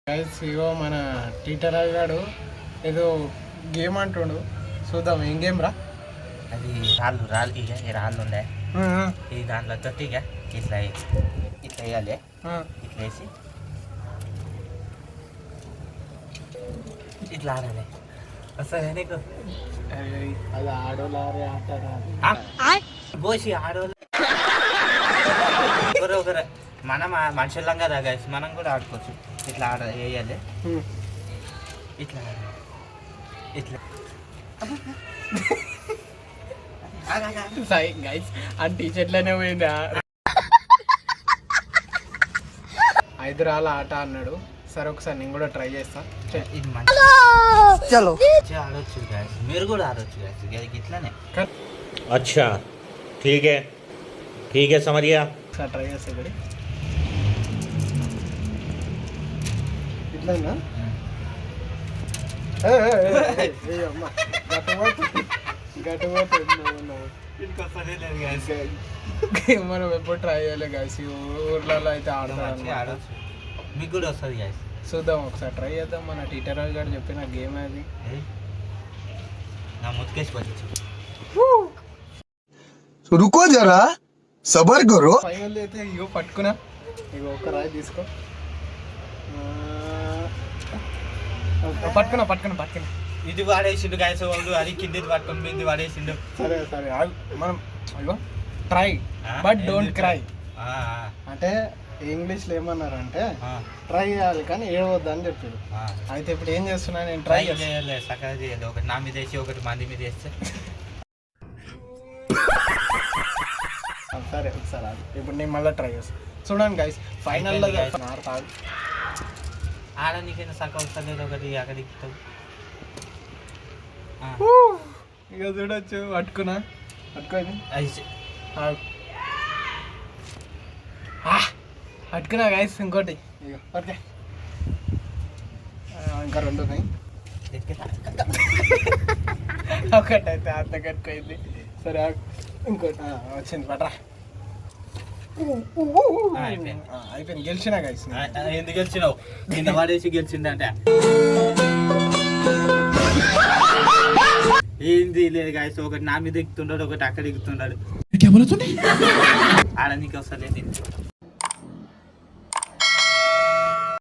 Guys ఇగో మన teacher గాడు ఏదో గేమ్ అంటుండు, చూద్దాం ఏం గేమ్ రా. అది రాళ్ళు ఇక ఈ రాళ్ళు ఉండే ఇది దాంట్లో తోటి ఇక ఇట్లా ఇట్లా వేయాలి, ఇట్లా వేసి ఇట్లా ఆడాలి. వస్తుంది నీకు అది ఆడోలారే ఆటరా గోసి ఆడోళ్ళు ఒకరు మనం మనుషులం కదా గైస్, మనం కూడా ఆడుకోవచ్చు. ఇట్లా వేయాలి, ఇట్లా ఇట్లా సాయి గైస్ ఆ టీషర్ట్లోనే పోయిందా. 5 రాళ్ళ ఆట అన్నాడు. సరే ఒకసారి నేను కూడా ట్రై చేస్తా. ఇది మంచిగా ఆడొచ్చు గైస్, మీరు కూడా ఆడొచ్చు గైస్ ఇట్లానే. अच्छा ठीक है समझ गया. ఒకసారి ట్రై చేస్తా. ఇక్కడ ఇట్లయినా మనం ఎప్పుడు ట్రై చేయలే గైస్, ఊర్లలో అయితే ఆడొచ్చు, మీకు కూడా వస్తుంది గైస్. చూద్దాం ఒకసారి ట్రై చేద్దాం. మన టీచర్ గారు చెప్పిన గేమ్ అది. నా ముత్కేసి పట్టించు. रुको जरा सबर करो. ఫైనల్ అయితే ఇగో పట్టుకున్నా. ఇగో ఒక రాయి తీసుకో. పట్టుకున్నా. ఇది వాడేసిండు గైస్, వాళ్ళు అది కిందిది పట్టుకొని మీది వాడేసిండు. సరే మనం ఇగో ట్రై బట్ డోంట్ క్రై. అంటే ఇంగ్లీష్లో ఏమన్నారంటే ట్రై చేయాలి కానీ ఏడవద్దు అని చెప్పారు. అయితే ఇప్పుడు ఏం చేస్తున్నా నేను ట్రై చేయాలి, సకల చేయాలి. ఒకటి నా మీద వేసి ఒకటి మంది మీద వేస్తే సరే ఒకసారి ఇప్పుడు నేను మళ్ళీ ట్రై చేస్తాను. చూడండి గైస్ ఫైనల్లో ఆడ నీకైనా సగం వస్తలేదు, ఒకటి అక్కడికి ఇక చూడొచ్చు. పట్టుకోండి పట్టుకున్నా గైస్. ఇంకోటి ఇక ఓకే, ఇంకా 2 ఉన్నాయి. ఒకటి అయితే అట్లా కట్టుకోయింది. సరే ఇంకోటి వచ్చింది పట్రా. అయిపోయింది, గెలిచినా గైస్. ఎందుకు గెలిచినావు? కింద వాడేసి గెలిచిందంటే ఏంది లేదు గాయస్, ఒకటి నా మీద ఎక్కుతున్నాడు, ఒకటి అక్కడ ఎక్కుతున్నాడు. ఆడ నీకు వస్తలేదు.